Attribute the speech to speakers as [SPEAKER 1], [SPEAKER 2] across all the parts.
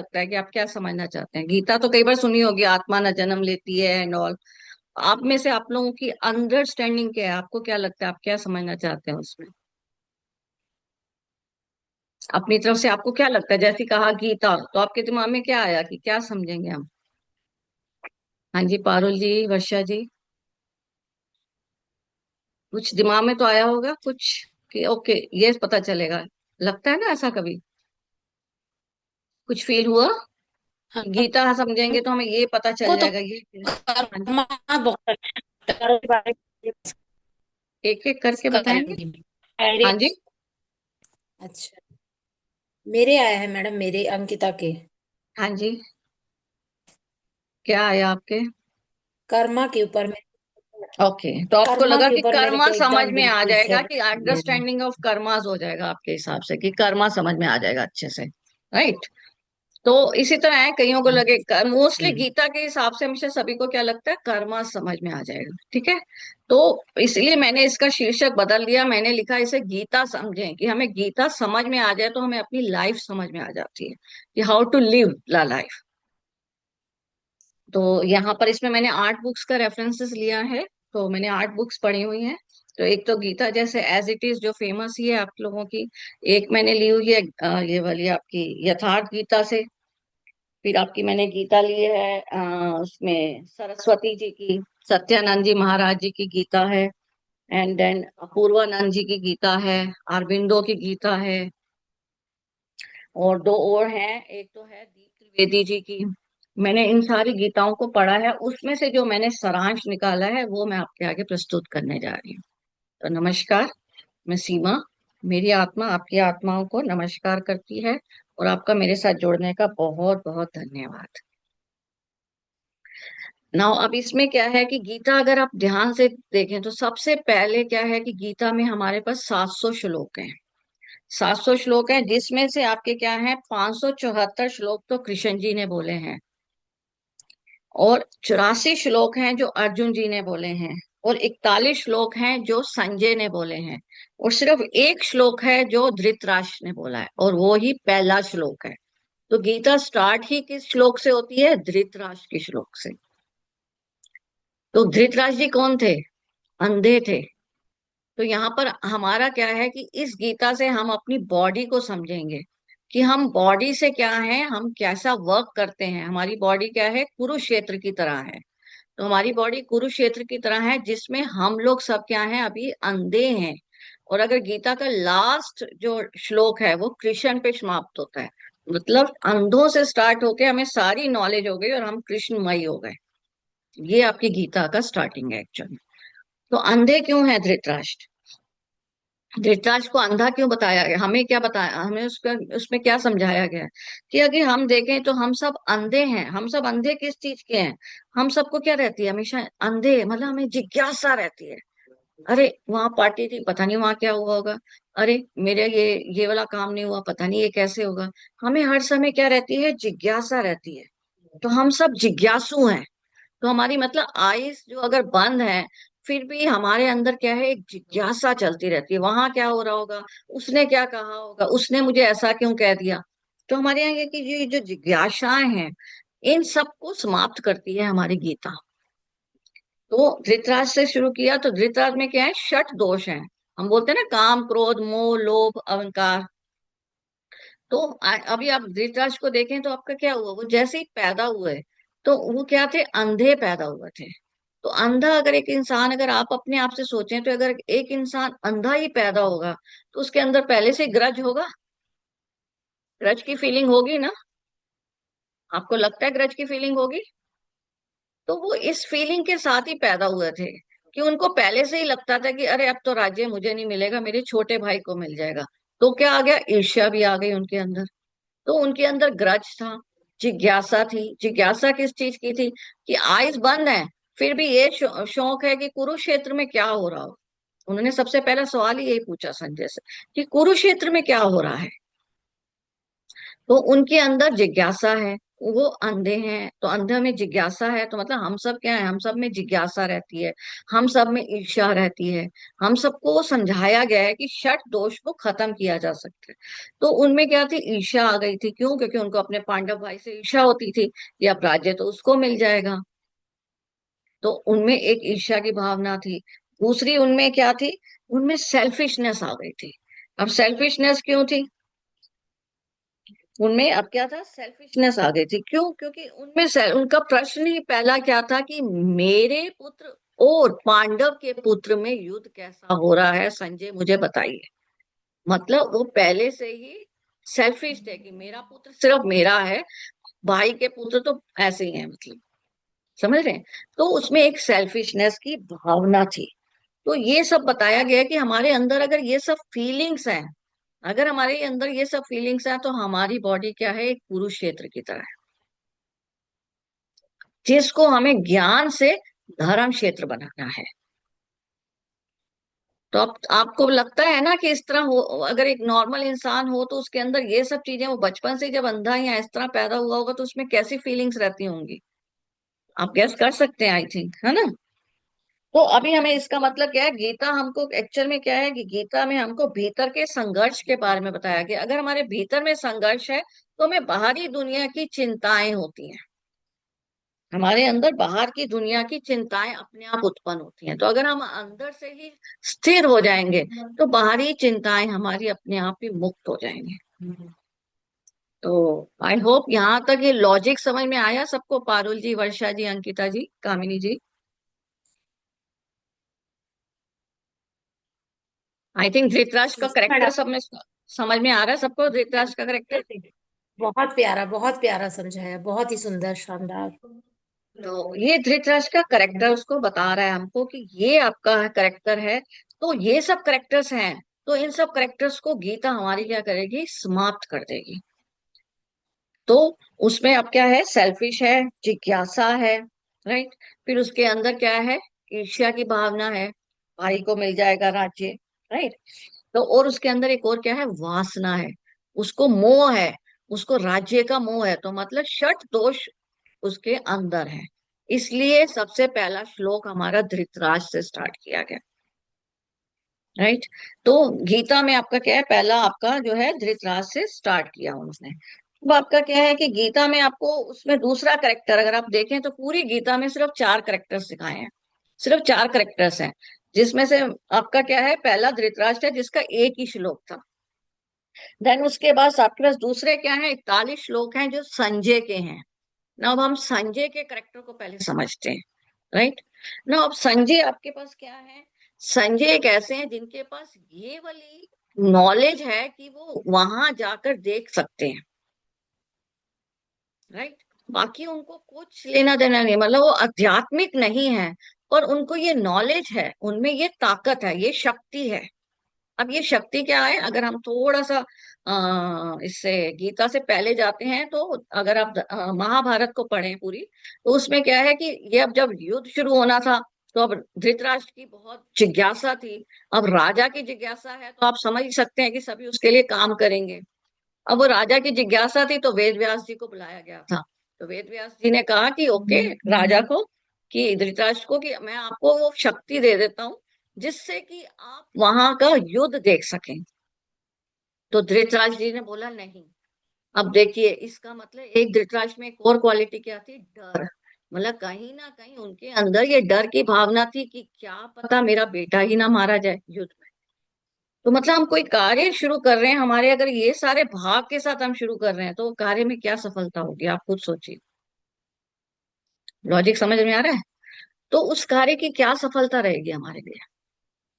[SPEAKER 1] लगता है कि आप क्या समझना चाहते हैं? गीता तो कई बार सुनी होगी, आत्मा न जन्म लेती है एंड ऑल। आप में से आप लोगों की अंडरस्टैंडिंग क्या है? आपको क्या लगता है, आप क्या समझना चाहते हैं उसमें? अपनी तरफ से आपको क्या लगता है? जैसे कहा गीता, तो आपके दिमाग में क्या आया कि क्या समझेंगे हम? हाँ जी, पारुल जी, वर्षा जी, कुछ दिमाग में तो आया होगा कुछ कि ओके, ये पता चलेगा। लगता है ना ऐसा कभी? कुछ फील हुआ कि
[SPEAKER 2] हमको
[SPEAKER 1] गीता समझेंगे तो हमें ये पता चल
[SPEAKER 2] तो
[SPEAKER 1] जाएगा ये? हाँ जी,
[SPEAKER 2] कर्मा बहुत अच्छा कर्म के बारे में
[SPEAKER 1] एक एक करके बताएंगे।
[SPEAKER 2] करूंगी मैं। अरे
[SPEAKER 1] हाँ जी।
[SPEAKER 2] अच्छा, मेरे आया है मैडम, मेरे अंकिता के
[SPEAKER 1] हाँ जी, क्या आया आपके?
[SPEAKER 2] कर्मा के ऊपर में।
[SPEAKER 1] ओके, तो आपको
[SPEAKER 2] कर्मा
[SPEAKER 1] लगा
[SPEAKER 2] के
[SPEAKER 1] कि
[SPEAKER 2] ऊपर मेरे
[SPEAKER 1] कर्मा
[SPEAKER 2] को
[SPEAKER 1] समझ
[SPEAKER 2] एकदम
[SPEAKER 1] में आ
[SPEAKER 2] बिल्कुल
[SPEAKER 1] जाएगा, कि
[SPEAKER 2] फ्रेंड है।
[SPEAKER 1] अंडरस्टैंडिंग ऑफ कर्मास हो जाएगा आपके हिसाब से, कि कर्मा समझ में आ जाएगा अच्छे से, राइट? तो इसी तरह है, कईयों को लगे, मोस्टली
[SPEAKER 2] हम्म।
[SPEAKER 1] गीता के हिसाब से हमेशा सभी को क्या लगता है, कर्मा समझ में आ जाएगा, ठीक है। तो इसलिए मैंने इसका शीर्षक बदल दिया, मैंने लिखा इसे गीता समझें, कि हमें गीता समझ में आ जाए तो हमें अपनी लाइफ समझ में आ जाती है, कि हाउ टू लिव ला लाइफ। तो यहाँ पर इसमें मैंने 8 बुक्स का रेफरेंसेस लिया है। तो मैंने 8 बुक्स पढ़ी हुई हैं। तो एक तो गीता जैसे एज इट इज जो फेमस ही है आप लोगों की। एक मैंने ली हुई है ये वाली आपकी यथार्थ गीता से। फिर आपकी मैंने गीता ली है उसमें सरस्वती जी की, सत्यानंद जी महाराज जी की गीता है। एंड देन अपूर्वानंद जी की गीता है, अरविंदो की गीता है। और दो और हैं, एक तो है दीप त्रिवेदी जी की। मैंने इन सारी गीताओं को पढ़ा है, उसमें से जो मैंने सारांश निकाला है वो मैं आपके आगे प्रस्तुत करने जा रही हूँ। तो नमस्कार, मैं सीमा। मेरी आत्मा आपकी आत्माओं को नमस्कार करती है, और आपका मेरे साथ जुड़ने का बहुत बहुत धन्यवाद। नाउ अब इसमें क्या है कि गीता अगर आप ध्यान से देखें तो सबसे पहले क्या है कि गीता में हमारे पास 700 श्लोक हैं। 700 श्लोक हैं, जिसमें से आपके क्या है, 574 श्लोक तो कृष्ण जी ने बोले हैं, और 84 श्लोक हैं जो अर्जुन जी ने बोले हैं, और 41 श्लोक हैं जो संजय ने बोले हैं, और सिर्फ एक श्लोक है जो धृतराष्ट्र ने बोला है, और वो ही पहला श्लोक है। तो गीता स्टार्ट ही किस श्लोक से होती है? धृतराष्ट्र के श्लोक से। तो धृतराष्ट्र जी कौन थे? अंधे थे। तो यहाँ पर हमारा क्या है कि इस गीता से हम अपनी बॉडी को समझेंगे, कि हम बॉडी से क्या है, हम कैसा वर्क करते हैं। हमारी बॉडी क्या है, कुरुक्षेत्र की तरह है। तो हमारी बॉडी कुरुक्षेत्र की तरह है, जिसमें हम लोग सब क्या है, अभी अंधे हैं। और अगर गीता का लास्ट जो श्लोक है वो कृष्ण पे समाप्त होता है, मतलब अंधों से स्टार्ट होके हमें सारी नॉलेज हो गई और हम कृष्णमयी हो गए। ये आपकी गीता का स्टार्टिंग है एक्चुअली। तो अंधे क्यों है धृतराष्ट्र? धृतराष्ट्र को अंधा क्यों बताया गया? हमें क्या बताया, हमें उसका उसमें क्या समझाया गया है? कि अगर हम देखें तो हम सब अंधे हैं। हम सब अंधे किस चीज के हैं? हम सबको क्या रहती है हमेशा अंधे, मतलब हमें जिज्ञासा रहती है। अरे वहां पार्टी थी, पता नहीं वहां क्या हुआ होगा। अरे मेरे ये वाला काम नहीं हुआ, पता नहीं ये कैसे होगा। हमें हर समय क्या रहती है? जिज्ञासा रहती है। तो हम सब जिज्ञासु हैं। तो हमारी मतलब आईज जो अगर बंद है, फिर भी हमारे अंदर क्या है, एक जिज्ञासा चलती रहती है, वहां क्या हो रहा होगा, उसने क्या कहा होगा, उसने मुझे ऐसा क्यों कह दिया। तो हमारे यहाँ ये कि ये जो जिज्ञासाएं हैं, इन सबको समाप्त करती है हमारी गीता। तो धृतराष्ट्र से शुरू किया, तो धृतराष्ट्र में क्या है, षट दोष हैं। हम बोलते हैं ना, काम क्रोध मोह लोभ अहंकार। तो अभी आप धृतराष्ट्र को देखें तो आपका क्या हुआ, वो जैसे ही पैदा हुए तो वो क्या थे, अंधे पैदा हुए थे। तो अंधा अगर एक इंसान, अगर आप अपने आप से सोचें तो अगर एक इंसान अंधा ही पैदा होगा तो उसके अंदर पहले से ग्रज होगा? ग्रज की फीलिंग होगी ना? आपको लगता है ग्रज की फीलिंग होगी? तो वो इस फीलिंग के साथ ही पैदा हुए थे, कि उनको पहले से ही लगता था कि अरे अब तो राज्य मुझे नहीं मिलेगा, मेरे छोटे भाई को मिल जाएगा। तो क्या आ गया, ईर्ष्या भी आ गई उनके अंदर। तो उनके अंदर ग्रज था, जिज्ञासा थी। जिज्ञासा किस चीज की थी? कि आइज बंद है, फिर भी ये शौक है कि कुरुक्षेत्र में क्या हो रहा हो। उन्होंने सबसे पहला सवाल ही यही पूछा संजय से, कि कुरुक्षेत्र में क्या हो रहा है। तो उनके अंदर जिज्ञासा है। वो अंधे हैं, तो अंधे में जिज्ञासा है, तो मतलब हम सब क्या है, हम सब में जिज्ञासा रहती है, हम सब में ईर्ष्या रहती है। हम सबको समझाया गया है कि षट दोष को खत्म किया जा सकता है। तो उनमें क्या थी, ईर्ष्या आ गई थी। क्यों? क्योंकि उनको अपने पांडव भाई से ईर्ष्या होती थी कि अब राज्य तो उसको मिल जाएगा। तो उनमें एक ईर्ष्या की भावना थी। दूसरी उनमें क्या थी, उनमें सेल्फिशनेस आ गई थी। अब सेल्फिशनेस क्यों थी उनमें, अब क्या था, सेल्फिशनेस आ गई थी। क्यों? क्योंकि उनमें उनका प्रश्न ही पहला क्या था कि मेरे पुत्र और पांडव के पुत्र में युद्ध कैसा हो रहा है, संजय मुझे बताइए। मतलब वो पहले से ही सेल्फिश थे कि मेरा पुत्र सिर्फ मेरा है, भाई के पुत्र तो ऐसे ही हैं, मतलब समझ रहे हैं। तो उसमें एक सेल्फिशनेस की भावना थी। तो ये सब बताया गया है कि हमारे अंदर अगर ये सब फीलिंग्स हैं, अगर हमारे अंदर ये सब फीलिंग्स हैं, तो हमारी बॉडी क्या है, एक कुरुक्षेत्र की तरह है, जिसको हमें ज्ञान से धर्म क्षेत्र बनाना है। तो अब आपको लगता है ना कि इस तरह हो, अगर एक नॉर्मल इंसान हो तो उसके अंदर ये सब चीजें, वो बचपन से जब अंधा या इस तरह पैदा हुआ होगा तो उसमें कैसी फीलिंग्स रहती होंगी, आप गैस कर सकते हैं, आई थिंक, है ना। तो अभी हमें इसका मतलब क्या है, गीता हमको एक्चुअल में क्या है कि गीता में हमको भीतर के संघर्ष के बारे में बताया गया। अगर हमारे भीतर में संघर्ष है तो हमें बाहरी दुनिया की चिंताएं होती हैं, हमारे अंदर बाहर की दुनिया की चिंताएं अपने आप उत्पन्न होती हैं। तो अगर हम अंदर से ही स्थिर हो जाएंगे तो बाहरी चिंताएं हमारी अपने आप ही मुक्त हो जाएंगे। तो आई होप यहाँ तक ये लॉजिक समझ में आया सबको, पारुल जी, वर्षा जी, अंकिता जी, कामिनी जी। आई थिंक धृतराष्ट्र का करेक्टर
[SPEAKER 2] मैडम,
[SPEAKER 1] सब में समझ में आ रहा है सबको, धृतराष्ट्र का करेक्टर।
[SPEAKER 2] बहुत प्यारा समझाया, बहुत ही सुंदर, शानदार।
[SPEAKER 1] तो ये धृतराष्ट्र का करेक्टर उसको बता रहा है हमको कि ये आपका करेक्टर है। तो ये सब करेक्टर्स हैं, तो इन सब करेक्टर्स को गीता हमारी क्या करेगी, समाप्त कर देगी। तो उसमें अब क्या है, सेल्फिश है, जिज्ञासा है, राइट। फिर उसके अंदर क्या है, ईर्ष्या की भावना है, भाई को मिल जाएगा राज्य, राइट। तो और उसके अंदर एक और क्या है, वासना है, उसको मोह है, उसको राज्य का मोह है। तो मतलब षट दोष उसके अंदर है। इसलिए सबसे पहला श्लोक हमारा धृतराज से स्टार्ट किया गया, राइट। तो गीता में आपका क्या है, पहला आपका जो है धृतराज से स्टार्ट किया उन्होंने। अब आपका क्या है कि गीता में आपको उसमें दूसरा करेक्टर, अगर आप देखें तो पूरी गीता में सिर्फ चार करेक्टर्स दिखाए हैं, सिर्फ चार करेक्टर्स हैं। जिसमें से आपका क्या है, पहला धृतराष्ट्र है जिसका एक ही श्लोक था। देन उसके बाद आपके पास दूसरे क्या है, 41 श्लोक हैं जो संजय के हैं। ना अब हम संजय के करेक्टर को पहले समझते हैं, राइट। ना अब संजय आपके पास क्या है, संजय एक ऐसे हैं जिनके पास ये वाली नॉलेज है कि वो वहां जाकर देख सकते हैं, राइट। बाकी उनको कुछ लेना देना नहीं, मतलब वो आध्यात्मिक नहीं है, पर उनको ये नॉलेज है, उनमें ये ताकत है, ये शक्ति है। अब ये शक्ति क्या है, अगर हम थोड़ा सा इससे गीता से पहले जाते हैं, तो अगर आप महाभारत को पढ़ें पूरी, तो उसमें क्या है कि ये अब जब युद्ध शुरू होना था, तो अब धृतराष्ट्र की बहुत जिज्ञासा थी। अब राजा की जिज्ञासा है तो आप समझ ही सकते हैं कि सभी उसके लिए काम करेंगे। अब वो राजा की जिज्ञासा थी तो वेद व्यास जी को बुलाया गया था। तो वेद व्यास जी ने कहा कि ओके, राजा को, कि धृतराष्ट्र को, कि मैं आपको वो शक्ति दे देता हूँ जिससे कि आप वहां का युद्ध देख सकें। तो धृतराज जी ने बोला नहीं। अब देखिए इसका मतलब एक धृतराष्ट्र में एक और क्वालिटी क्या थी, डर। मतलब कहीं ना कहीं उनके अंदर ये डर की भावना थी कि क्या पता मेरा बेटा ही ना मारा जाए युद्ध में। तो मतलब हम कोई कार्य शुरू कर रहे हैं, हमारे अगर ये सारे भाव के साथ हम शुरू कर रहे हैं तो वो कार्य में क्या सफलता होगी, आप खुद सोचिए। लॉजिक समझ में आ रहा है। तो उस कार्य की क्या सफलता रहेगी हमारे लिए।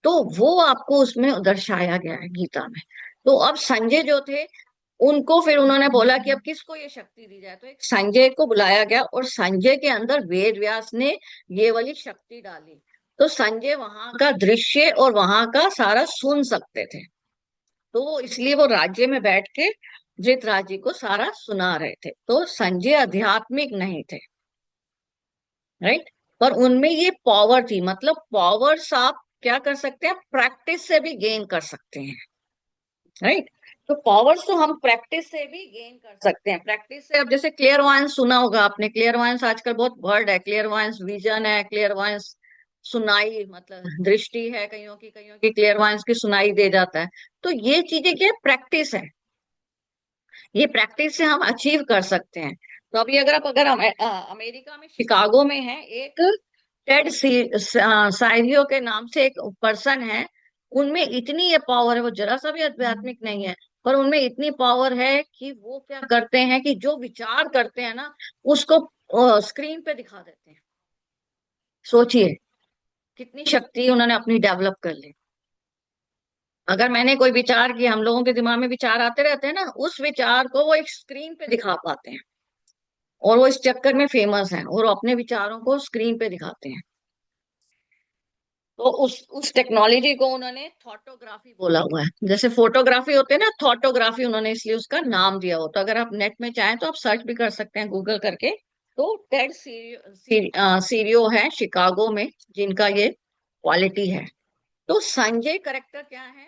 [SPEAKER 1] तो वो आपको उसमें दर्शाया गया है गीता में। तो अब संजय जो थे, उनको फिर उन्होंने बोला कि अब किसको ये शक्ति दी जाए, तो एक संजय को बुलाया गया और संजय के अंदर वेद व्यास ने ये वाली शक्ति डाली। तो संजय वहां का दृश्य और वहां का सारा सुन सकते थे। तो इसलिए वो राज्य में बैठ के धृतराज जी को सारा सुना रहे थे। तो संजय आध्यात्मिक नहीं थे, राइट। पर उनमें ये पावर थी, मतलब पावर्स आप क्या कर सकते हैं, प्रैक्टिस से भी गेन कर सकते हैं, राइट। तो पावर्स तो हम प्रैक्टिस से भी गेन कर सकते हैं। प्रैक्टिस से, अब जैसे क्लियर सुना होगा आपने, क्लियर आजकल बहुत वर्ड है, क्लियर विजन है, क्लियर सुनाई मतलब दृष्टि है, कईयों की क्लियर की सुनाई दे जाता है। तो ये चीजें क्या प्रैक्टिस है, ये प्रैक्टिस से हम अचीव कर सकते हैं। तो अभी अगर अमेरिका में शिकागो में है एक टेड साइरियो के नाम से एक पर्सन है, उनमें इतनी ये पावर है, वो जरा सा भी आध्यात्मिक नहीं है, पर उनमें इतनी पावर है कि वो क्या करते हैं कि जो विचार करते हैं ना, उसको स्क्रीन पे दिखा देते हैं। सोचिए कितनी शक्ति उन्होंने अपनी डेवलप कर ली। अगर मैंने कोई विचार किया, हम लोगों के दिमाग में विचार आते रहते हैं ना, उस विचार को वो एक स्क्रीन पे दिखा पाते हैं, और वो इस चक्कर में फेमस है, और अपने विचारों को स्क्रीन पे दिखाते हैं। तो उस टेक्नोलॉजी को उन्होंने थॉटोग्राफी बोला हुआ है। जैसे फोटोग्राफी होते हैं ना, थॉटोग्राफी उन्होंने इसलिए उसका नाम दिया हो। तो अगर आप नेट में चाहें तो आप सर्च भी कर सकते हैं गूगल करके। तो टेड सीरियो है शिकागो में, जिनका ये क्वालिटी है। तो संजय करेक्टर क्या है,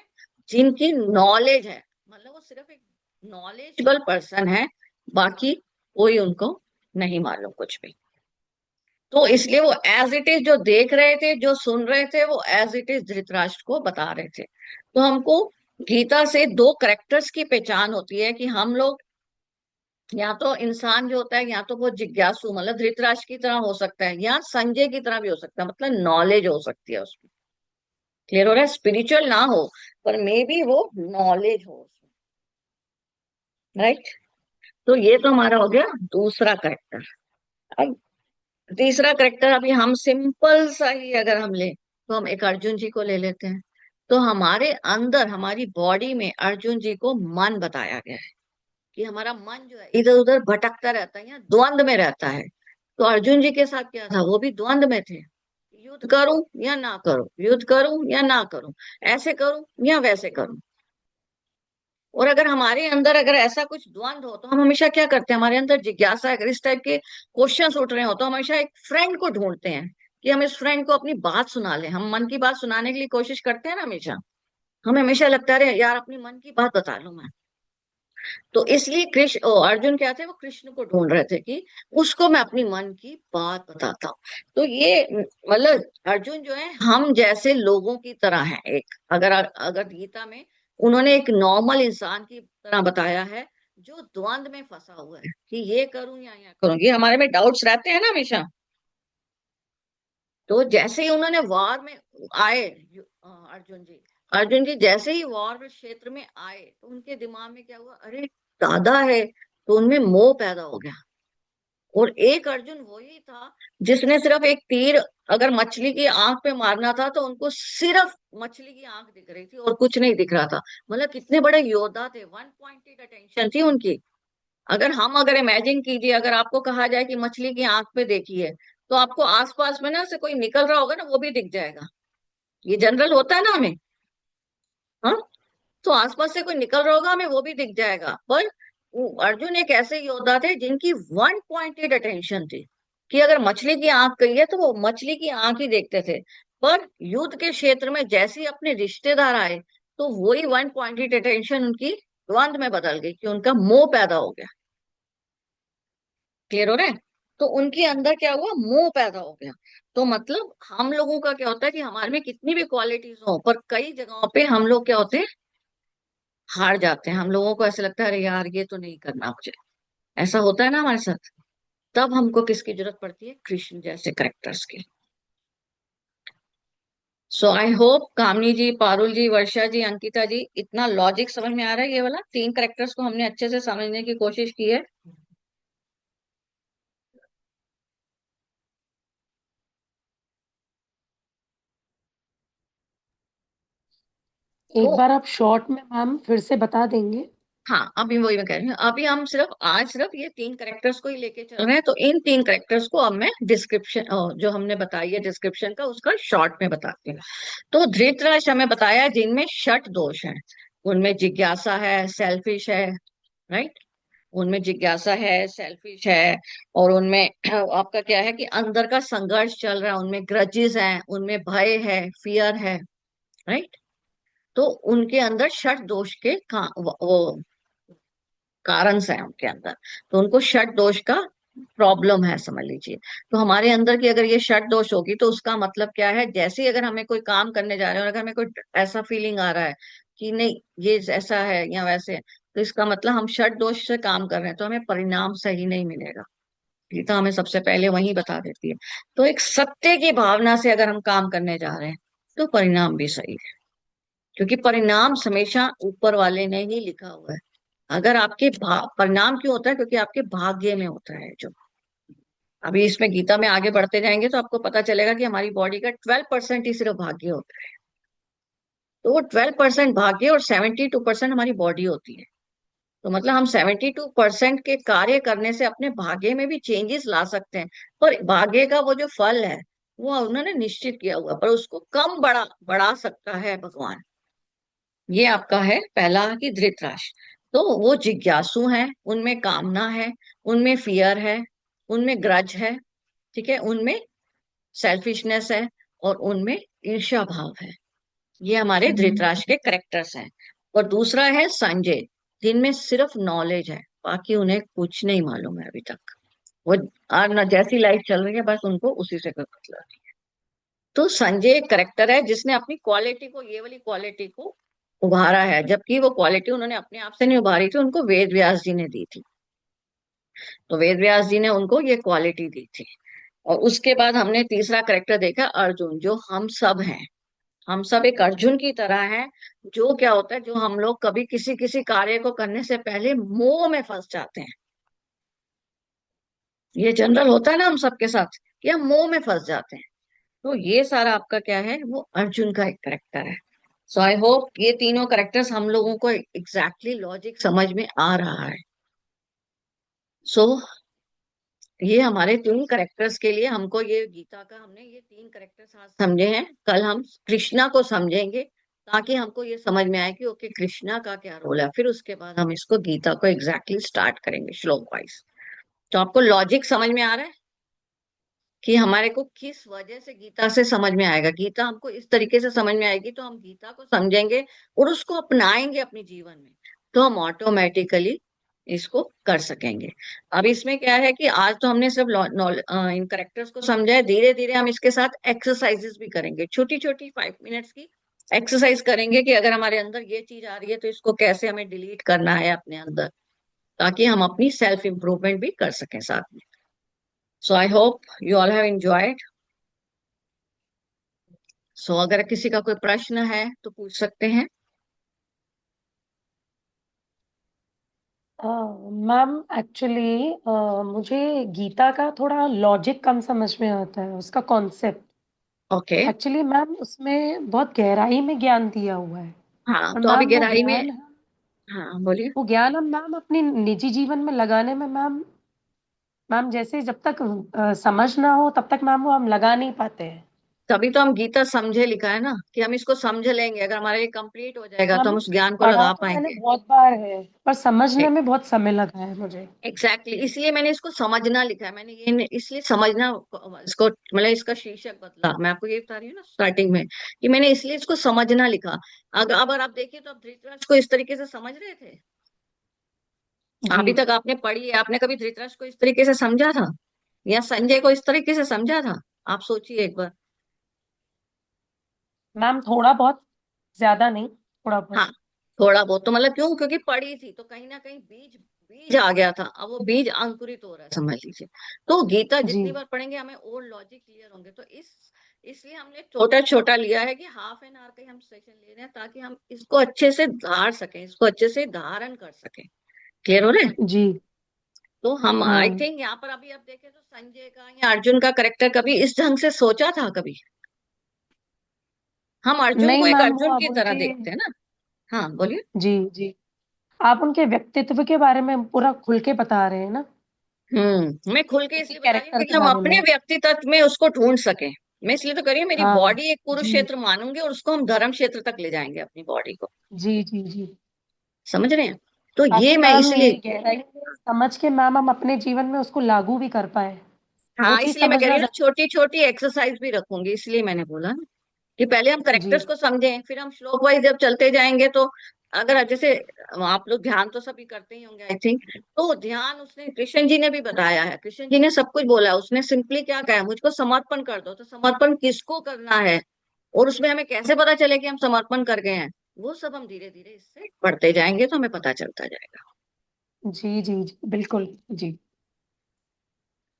[SPEAKER 1] जिनकी नॉलेज है, मतलब वो सिर्फ एक नॉलेजेबल पर्सन है, बाकी कोई उनको नहीं मालूम कुछ भी। तो इसलिए वो एज इट इज जो देख रहे थे, जो सुन रहे थे, वो एज इट इज धृतराष्ट्र को बता रहे थे। तो हमको गीता से दो करेक्टर्स की पहचान होती है कि हम लोग, या तो इंसान जो होता है, या तो वो जिज्ञासु मतलब धृतराष्ट्र की तरह हो सकता है, या संजय की तरह भी हो सकता है, मतलब नॉलेज हो सकती है उसमें। क्लियर हो रहा है, स्पिरिचुअल ना हो पर मे बी वो नॉलेज हो उसमें। राइट। तो ये तो हमारा हो गया दूसरा करेक्टर। अब तीसरा करेक्टर, अभी हम सिंपल सा ही अगर हम ले, तो हम एक अर्जुन जी को ले लेते हैं। तो हमारे अंदर, हमारी बॉडी में अर्जुन जी को मन बताया गया है कि हमारा मन जो है इधर उधर भटकता रहता है या द्वंद में रहता है। तो अर्जुन जी के साथ क्या था, वो भी द्वंद में थे। युद्ध करूं या ना करूं, युद्ध करूं या ना करूं, ऐसे करूं या वैसे करूं। और अगर हमारे अंदर अगर ऐसा कुछ द्वंद हो, तो हम हमेशा क्या करते हैं, हमारे अंदर जिज्ञासा, अगर इस टाइप के क्वेश्चंस उठ रहे हो, तो हम हमेशा एक फ्रेंड को ढूंढते हैं कि हम इस फ्रेंड को अपनी बात सुना ले। हम मन की बात सुनाने के लिए कोशिश करते हैं ना हमेशा। हमें हमेशा लगता है यार अपनी मन की बात बता लूं मैं। तो इसलिए अर्जुन क्या थे, वो कृष्ण को ढूंढ रहे थे कि उसको मैं अपनी मन की बात बताता हूँ। तो ये मतलब अर्जुन जो है हम जैसे लोगों की तरह है एक, अगर अगर गीता में उन्होंने एक नॉर्मल इंसान की तरह बताया है, जो द्वंद में फंसा हुआ है कि ये करूं या करूं। ये हमारे में डाउट्स रहते हैं ना हमेशा। तो जैसे ही उन्होंने वॉर में आए, अर्जुन जी जैसे ही वॉर क्षेत्र में आए, तो उनके दिमाग में क्या हुआ, अरे दादा है। तो उनमें मोह पैदा हो गया। और एक अर्जुन वही था जिसने सिर्फ एक तीर अगर मछली की आंख पे मारना था, तो उनको सिर्फ मछली की आंख दिख रही थी और कुछ नहीं दिख रहा था। मतलब कितने बड़े योद्धा थे, वन पॉइंटेड अटेंशन थी उनकी। अगर इमेजिन कीजिए, अगर आपको कहा जाए कि मछली की आंख पे देखिए, तो आपको आसपास में ना से कोई निकल रहा होगा ना, वो भी दिख जाएगा। ये जनरल होता है ना हमें। हाँ। तो आसपास से कोई निकल रहा होगा, हमें वो भी दिख जाएगा। पर अर्जुन एक ऐसे योद्धा थे जिनकी वन पॉइंटेड अटेंशन थी, कि अगर मछली की आंख गई है तो वो मछली की आंख ही देखते थे। पर युद्ध के क्षेत्र में जैसे ही अपने रिश्तेदार आए, तो वही वन पॉइंटेड अटेंशन उनकी द्वंद में बदल गई, कि उनका मोह पैदा हो गया। क्लियर हो रहा है। तो उनके अंदर क्या हुआ, मोह पैदा हो गया। तो मतलब हम लोगों का क्या होता है कि हमारे में कितनी भी क्वालिटीज हो, पर कई जगहों पे हम लोग क्या होते हैं, हार जाते हैं। हम लोगों को ऐसा लगता है अरे यार ये तो नहीं करना मुझे। ऐसा होता है ना हमारे साथ। तब हमको किसकी जरूरत पड़ती है, कृष्ण जैसे करेक्टर्स की। सो आई होप कामनी जी, पारुल जी, वर्षा जी, अंकिता जी, इतना लॉजिक समझ में आ रहा है। ये वाला तीन करेक्टर्स को हमने अच्छे से समझने की कोशिश की है।
[SPEAKER 3] एक
[SPEAKER 1] तो
[SPEAKER 3] बार आप शॉर्ट में मैम फिर से बता देंगे?
[SPEAKER 1] हाँ, अभी वही मैं कह रही हूँ। अभी हम सिर्फ ये तीन करेक्टर्स को ही लेके चल रहे हैं। तो इन तीन करेक्टर्स को अब मैं डिस्क्रिप्शन, जो हमने बताई है डिस्क्रिप्शन का, उसका शॉर्ट में बताती हूँ। तो धृतराष्ट्र हमें बताया जिनमें षट दोष हैं। उनमें जिज्ञासा है, सेल्फिश है। राइट। उनमें जिज्ञासा है, सेल्फिश है, और उनमें आपका क्या है कि अंदर का संघर्ष चल रहा है, उनमें ग्रजेस हैं, उनमें भय है, फियर है। राइट। तो उनके अंदर षट दोष के वो कारण है उनके अंदर, तो उनको षट दोष का प्रॉब्लम है समझ लीजिए। तो हमारे अंदर की अगर ये षट दोष होगी तो उसका मतलब क्या है, जैसे ही अगर हमें कोई काम करने जा रहे हैं और अगर हमें कोई ऐसा फीलिंग आ रहा है कि नहीं ये ऐसा है या वैसे है, तो इसका मतलब हम षट दोष से काम कर रहे हैं, तो हमें परिणाम सही नहीं मिलेगा। गीता हमें सबसे पहले वही बता देती है। तो एक सत्य की भावना से अगर हम काम करने जा रहे हैं तो परिणाम भी सही है, क्योंकि परिणाम हमेशा ऊपर वाले ने ही लिखा हुआ है। अगर आपके परिणाम क्यों होता है, क्योंकि आपके भाग्य में होता है जो। अभी इसमें गीता में आगे बढ़ते जाएंगे तो आपको पता चलेगा कि हमारी बॉडी का 12% ही सिर्फ भाग्य होता है। तो वो 12% भाग्य और 72% हमारी बॉडी होती है। तो मतलब हम 72% के कार्य करने से अपने भाग्य में भी चेंजेस ला सकते हैं। पर भाग्य का वो जो फल है वो उन्होंने निश्चित किया हुआ, पर उसको कम बढ़ा सकता है भगवान। ये आपका है पहला कि धृतराष्ट्र। तो वो जिज्ञासु है, उनमें कामना है, उनमें फियर है, उनमें ग्रज है, ठीक है, उनमें सेल्फिशनेस है, और उनमें ईर्ष्या भाव है। ये हमारे धृतराष्ट्र के करेक्टर्स हैं। और दूसरा है संजय, जिनमें सिर्फ नॉलेज है, बाकी उन्हें कुछ नहीं मालूम है अभी तक। वो आज ना जैसी लाइफ चल रही है बस उनको उसी से कोई मतलब नहीं। तो संजय एक करेक्टर है जिसने अपनी क्वालिटी को, ये वाली क्वालिटी को उभारा है, जबकि वो क्वालिटी उन्होंने अपने आप से नहीं उभारी थी, उनको वेद व्यास जी ने दी थी। तो वेद व्यास जी ने उनको ये क्वालिटी दी थी। और उसके बाद हमने तीसरा करेक्टर देखा अर्जुन, जो हम सब हैं। हम सब एक अर्जुन की तरह हैं। जो क्या होता है, जो हम लोग कभी किसी किसी कार्य को करने से पहले मोह में फंस जाते हैं। ये जनरल होता है ना हम सबके साथ, कि हम मोह में फंस जाते हैं। तो ये सारा आपका क्या है, वो अर्जुन का एक करेक्टर है। सो आई होप ये तीनों करेक्टर्स हम लोगों को एग्जैक्टली लॉजिक समझ में आ रहा है। सो ये हमारे तीन करेक्टर्स के लिए हमको ये गीता का, हमने ये तीन करेक्टर्स आज समझे हैं। कल हम कृष्णा को समझेंगे ताकि हमको ये समझ में आए कि ओके कृष्णा का क्या रोल है। फिर उसके बाद हम इसको गीता को एग्जैक्टली स्टार्ट करेंगे श्लोक वाइज। तो आपको लॉजिक समझ में आ रहा है कि हमारे को किस वजह से गीता से समझ में आएगा। गीता हमको इस तरीके से समझ में आएगी तो हम गीता को समझेंगे और उसको अपनाएंगे अपने जीवन में, तो हम ऑटोमेटिकली इसको कर सकेंगे। अब इसमें क्या है कि आज तो हमने सब इन करेक्टर्स को समझा है। धीरे धीरे हम इसके साथ एक्सरसाइजेस भी करेंगे, छोटी छोटी 5 मिनट्स की एक्सरसाइज करेंगे कि अगर हमारे अंदर ये चीज आ रही है तो इसको कैसे हमें डिलीट करना है अपने अंदर, ताकि हम अपनी सेल्फ इंप्रूवमेंट भी कर सकें साथ में। So I hope you all have enjoyed. So अगर किसी का कोई प्रश्न है तो पूछ सकते हैं।
[SPEAKER 3] मैम एक्चुअली मुझे गीता का थोड़ा लॉजिक कम समझ में आता है, उसका कॉन्सेप्ट।
[SPEAKER 1] ओके।
[SPEAKER 3] एक्चुअली मैम उसमें बहुत गहराई में ज्ञान दिया हुआ है।
[SPEAKER 1] हाँ
[SPEAKER 3] और
[SPEAKER 1] तो अभी
[SPEAKER 3] मैम वो
[SPEAKER 1] गहराई में,
[SPEAKER 3] ज्ञान,
[SPEAKER 1] हाँ बोलिए।
[SPEAKER 3] वो ज्ञान हम मैम अपने निजी जीवन में लगाने में मैम, मैम जैसे जब तक समझ ना हो तब तक मैम वो हम लगा नहीं पाते हैं।
[SPEAKER 1] तभी तो हम गीता समझे लिखा है ना, कि हम इसको समझ लेंगे, अगर हमारा ये कंप्लीट हो जाएगा तो
[SPEAKER 3] मैम
[SPEAKER 1] हम उस ज्ञान को
[SPEAKER 3] पढ़ा
[SPEAKER 1] लगा
[SPEAKER 3] तो मैंने
[SPEAKER 1] पाएंगे।
[SPEAKER 3] बहुत बार है, पर समझने में बहुत समय लगा है मुझे।
[SPEAKER 1] एग्जैक्टली इसलिए मैंने इसको समझना लिखा है। मैंने ये इसलिए समझना इसको मतलब इसका शीर्षक बदला। मैं आपको ये बता रही हूँ ना स्टार्टिंग में, कि मैंने इसलिए इसको समझना लिखा। अगर आप देखिए तो आप धृतराष्ट्र को इस तरीके से समझ रहे थे।
[SPEAKER 3] जी
[SPEAKER 1] अभी तक आपने पढ़ी है, आपने कभी धृतराष्ट्र को इस तरीके से समझा था या संजय को इस तरीके से समझा था? आप सोचिए एक बार।
[SPEAKER 3] मैम, थोड़ा बहुत, ज्यादा नहीं, थोड़ा
[SPEAKER 1] हाँ
[SPEAKER 3] बहुत।
[SPEAKER 1] थोड़ा बहुत तो मतलब क्यों, क्योंकि पढ़ी थी तो कहीं ना कहीं बीज बीज आ गया था, अब वो बीज अंकुरित हो रहा है समझ लीजिए। तो गीता
[SPEAKER 3] जी
[SPEAKER 1] जितनी बार पढ़ेंगे हमें और लॉजिक क्लियर होंगे। तो इसलिए हमने छोटा छोटा लिया है कि हाफ एन आवर का ही हम सेशन ले रहे हैं, ताकि हम इसको अच्छे से धार सकें, इसको अच्छे से धारण कर सकें। क्लियर हो रहे हैं?
[SPEAKER 3] जी।
[SPEAKER 1] तो हम आई
[SPEAKER 3] हाँ,
[SPEAKER 1] थिंक यहाँ पर अभी आप देखें तो संजय का या अर्जुन का करेक्टर कभी इस ढंग से सोचा था कभी? हम अर्जुन
[SPEAKER 3] नहीं
[SPEAKER 1] को एक
[SPEAKER 3] मैम, वो
[SPEAKER 1] अर्जुन
[SPEAKER 3] अब
[SPEAKER 1] की तरह
[SPEAKER 3] उनके,
[SPEAKER 1] देखते हैं ना। हाँ बोलिए।
[SPEAKER 3] जी जी, आप उनके व्यक्तित्व के बारे में पूरा खुल के बता रहे हैं ना,
[SPEAKER 1] मैं खुल के
[SPEAKER 3] उनके
[SPEAKER 1] इसलिए बता रही हूँ
[SPEAKER 3] कैरेक्टर
[SPEAKER 1] क्योंकि
[SPEAKER 3] के
[SPEAKER 1] हम
[SPEAKER 3] बारे
[SPEAKER 1] अपने
[SPEAKER 3] में।
[SPEAKER 1] व्यक्तित्व में उसको ढूंढ सकें। मैं इसलिए तो कह रही हूँ, मेरी
[SPEAKER 3] हाँ
[SPEAKER 1] बॉडी एक
[SPEAKER 3] जी
[SPEAKER 1] कुरुक्षेत्र मानूंगी और उसको हम धर्म क्षेत्र तक ले जाएंगे अपनी बॉडी को।
[SPEAKER 3] जी जी जी।
[SPEAKER 1] समझ रहे हैं? तो ये
[SPEAKER 3] ताकि
[SPEAKER 1] मैं
[SPEAKER 3] मैम
[SPEAKER 1] इसलिए,
[SPEAKER 3] ये गहराई में समझ के मैम हम अपने जीवन में उसको लागू भी कर पाए, वो
[SPEAKER 1] हाँ
[SPEAKER 3] चीज
[SPEAKER 1] इसलिए मैं कह रही
[SPEAKER 3] समझना
[SPEAKER 1] हूँ ना छोटी छोटी एक्सरसाइज भी रखूंगी, इसलिए मैंने बोला ना। कि पहले हम
[SPEAKER 3] जी
[SPEAKER 1] करेक्टर्स को समझें, फिर हम श्लोक वाइज जब चलते जाएंगे तो अगर जैसे आप लोग ध्यान तो सभी करते ही होंगे आई थिंक, तो ध्यान उसने कृष्ण जी ने भी बताया है, कृष्ण जी ने सब कुछ बोला है। उसने सिंपली क्या कहा है, मुझको समर्पण कर दो। तो समर्पण किसको करना है और उसमें हमें कैसे पता चले कि हम समर्पण कर गए हैं, वो सब हम धीरे धीरे इससे पढ़ते जाएंगे तो हमें पता चलता जाएगा।
[SPEAKER 3] जी जी जी बिल्कुल जी।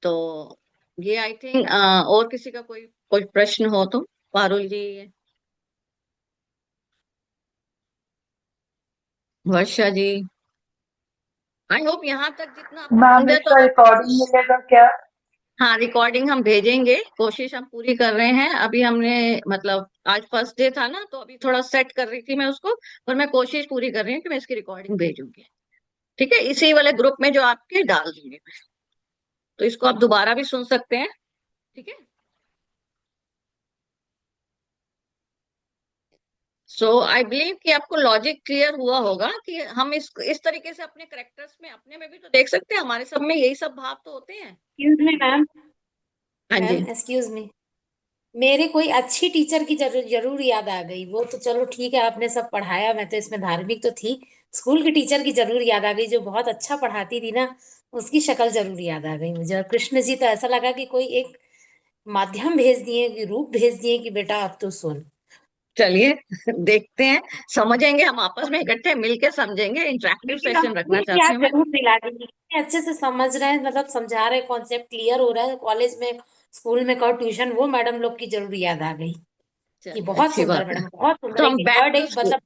[SPEAKER 1] तो ये आई थिंक, और किसी का कोई कोई प्रश्न हो तो पारुल जी, वर्षा जी, आई होप यहाँ तक जितना आपको
[SPEAKER 4] मैम
[SPEAKER 1] समझा तो
[SPEAKER 4] इसका
[SPEAKER 1] आपको
[SPEAKER 4] रिकॉर्डिंग मिलेगा क्या?
[SPEAKER 1] हाँ रिकॉर्डिंग हम भेजेंगे, कोशिश हम पूरी कर रहे हैं। अभी हमने मतलब आज फर्स्ट डे था ना, तो अभी थोड़ा सेट कर रही थी मैं उसको, पर मैं कोशिश पूरी कर रही हूँ कि मैं इसकी रिकॉर्डिंग भेजूंगी। ठीक है, इसी वाले ग्रुप में जो आपके डाल दूंगी मैं, तो इसको आप दोबारा भी सुन सकते हैं। ठीक है, सो आई बिलीव कि आपको लॉजिक क्लियर हुआ होगा कि हम इस तरीके से अपने करेक्टर्स में अपने में भी तो देख सकते हैं, हमारे सब में यही सब भाव तो होते हैं।
[SPEAKER 2] Excuse me ma'am.
[SPEAKER 1] हाँ
[SPEAKER 2] मैम
[SPEAKER 1] जी।
[SPEAKER 2] एक्सक्यूज मी, मेरे कोई अच्छी टीचर की जरूर जरूर याद आ गई। वो तो चलो ठीक है, आपने सब पढ़ाया, मैं तो इसमें धार्मिक तो थी। स्कूल की टीचर की जरूर याद आ गई, जो बहुत अच्छा पढ़ाती थी ना, उसकी शक्ल जरूर याद आ गई मुझे। और कृष्ण जी तो ऐसा लगा कि कोई एक माध्यम भेज दिए, कि रूप भेज दिए कि बेटा अब तो सुन।
[SPEAKER 1] चलिए देखते हैं, समझेंगे, हम आपस में इकट्ठे मिलके समझेंगे, इंटरेक्टिव
[SPEAKER 2] लेकिन अब
[SPEAKER 1] सेशन रखना
[SPEAKER 2] एक
[SPEAKER 1] चाहती
[SPEAKER 2] याद
[SPEAKER 1] हूँ मैं।
[SPEAKER 2] जरूर दिला देंगे कि अच्छे से समझ रहे हैं, मतलब समझा रहे हैं, कॉन्सेप्ट क्लियर हो रहा है। कॉलेज में, स्कूल में कहो, ट्यूशन, वो मैडम लोग की जरूर याद आ गई कि
[SPEAKER 1] चलिए
[SPEAKER 2] बहुत
[SPEAKER 1] अच्छी
[SPEAKER 2] सुंदर
[SPEAKER 1] बात है।
[SPEAKER 2] मैडम, बहुत
[SPEAKER 1] तो
[SPEAKER 2] सुंदर।
[SPEAKER 1] हम
[SPEAKER 2] एक
[SPEAKER 1] बैक
[SPEAKER 2] वर्ड,
[SPEAKER 1] टू
[SPEAKER 2] एक
[SPEAKER 1] स्कूल,
[SPEAKER 2] मतलब।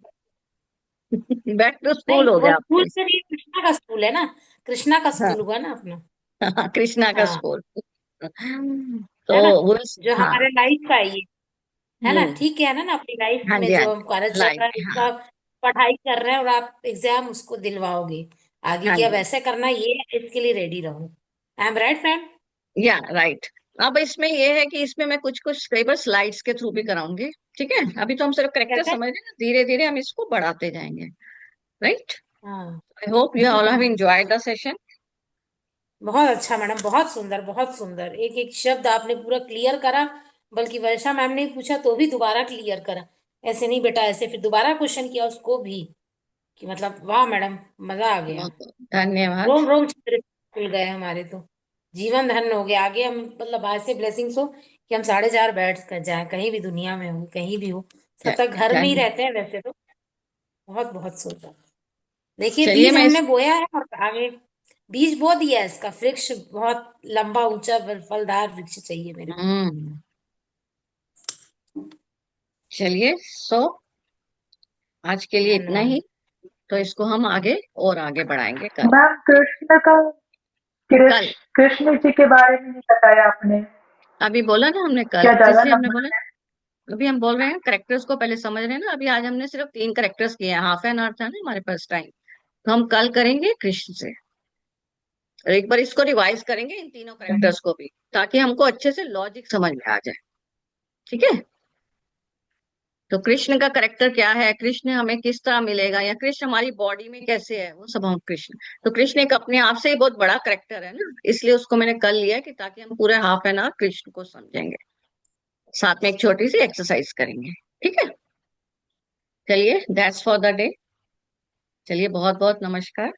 [SPEAKER 1] बैक टू
[SPEAKER 2] नहीं,
[SPEAKER 1] स्कूल हो
[SPEAKER 2] वो
[SPEAKER 1] गया
[SPEAKER 2] स्कूल
[SPEAKER 1] आपके।
[SPEAKER 2] से नहीं, कृष्णा का स्कूल है ना। कृष्णा का
[SPEAKER 1] हाँ
[SPEAKER 2] स्कूल हुआ ना अपना।
[SPEAKER 1] हाँ, कृष्णा का
[SPEAKER 2] हाँ,
[SPEAKER 1] स्कूल।
[SPEAKER 2] है ना,
[SPEAKER 1] तो वो,
[SPEAKER 2] जो
[SPEAKER 1] हाँ।
[SPEAKER 2] हमारे लाइफ का है ये, है ना।
[SPEAKER 1] हम्म।
[SPEAKER 2] ठीक है ना अपनी लाइफ
[SPEAKER 1] हाँ
[SPEAKER 2] में
[SPEAKER 1] जी हाँ
[SPEAKER 2] जो हम कॉलेज
[SPEAKER 1] जी,
[SPEAKER 2] चल
[SPEAKER 1] लाइफ
[SPEAKER 2] रहा है,
[SPEAKER 1] में,
[SPEAKER 2] उसको
[SPEAKER 1] हाँ।
[SPEAKER 2] आप पढ़ाई कर रहे हैं और आप एग्जाम उसको दिलवाओगे आगे,
[SPEAKER 1] हाँ
[SPEAKER 2] कि अब
[SPEAKER 1] जी,
[SPEAKER 2] ऐसे करना, ये है, इसके लिए रेडी रहो। I am right friend?
[SPEAKER 1] या राइट। अब इसमें ये है कि इसमें मैं कुछ कुछ कई बार स्लाइड्स के थ्रू भी कराऊंगी। ठीक है, अभी तो हम सिर्फ करेक्टर
[SPEAKER 2] कैसे?
[SPEAKER 1] समझ रहे हैं, धीरे धीरे हम इसको बढ़ाते जाएंगे। राइट।
[SPEAKER 2] हाँ।
[SPEAKER 1] आई hope you all have
[SPEAKER 2] hmm.
[SPEAKER 1] Enjoyed the session.
[SPEAKER 2] बहुत अच्छा मैडम, बहुत सुंदर, बहुत सुंदर। एक एक शब्द आपने पूरा क्लियर करा। बल्कि वर्षा मैम ने पूछा तो भी दोबारा क्लियर करा। ऐसे नहीं बेटा, ऐसे, फिर दोबारा क्वेश्चन किया उसको भी, कि मतलब वाह मैडम, मजा आ गया।
[SPEAKER 1] बहुत बहुत धन्यवाद।
[SPEAKER 2] रोम रोम छिद्र खुल गए हमारे तो। जीवन धन्य हो गया। आगे हम, मतलब आज से ब्लेसिंग्स हो कि हम 4:30 बैठ कर जाए, कहीं भी दुनिया में हो, कहीं भी हो। सब तक घर में ही
[SPEAKER 1] धन्य
[SPEAKER 2] रहते हैं वैसे तो। बहुत बहुत सुंदर। देखिए,
[SPEAKER 1] चलिए
[SPEAKER 2] बीज
[SPEAKER 1] मैं
[SPEAKER 2] हमने बोया है और आगे बीज बो दिया है। इसका वृक्ष बहुत लंबा, ऊंचा, फलदार वृक्ष चाहिए मेरे को।
[SPEAKER 1] हम्म, चलिए सो आज के लिए इतना
[SPEAKER 2] धन्यवाद।
[SPEAKER 1] ही। तो इसको हम आगे और आगे बढ़ाएंगे कल।
[SPEAKER 4] मैम
[SPEAKER 1] कल,
[SPEAKER 4] कृष्ण जी के बारे में नहीं बताया आपने।
[SPEAKER 1] अभी बोला ना हमने कल,
[SPEAKER 4] क्या ज्यादा
[SPEAKER 1] इसलिए हमने
[SPEAKER 4] लंबा?
[SPEAKER 1] बोला। अभी हम बोल रहे हैं करेक्टर्स को पहले समझ रहे हैं ना, अभी आज हमने सिर्फ 3 करेक्टर्स किए हैं, हाफ एन आवर था ना हमारे पास टाइम। तो हम कल करेंगे कृष्ण से, और एक बार इसको रिवाइज करेंगे इन तीनों करेक्टर्स को भी, ताकि हमको अच्छे से लॉजिक समझ में आ जाए। ठीक है, तो कृष्ण का करेक्टर क्या है, कृष्ण हमें किस तरह मिलेगा, या कृष्ण हमारी बॉडी में कैसे है, वो सब हम कृष्ण। तो कृष्ण एक अपने आप से ही बहुत बड़ा करेक्टर है ना, इसलिए उसको मैंने कल लिया कि ताकि हम पूरे हाफ एन आवर कृष्ण को समझेंगे, साथ में एक छोटी सी एक्सरसाइज करेंगे। ठीक है, चलिए दैट्स फॉर द डे। चलिए बहुत बहुत नमस्कार।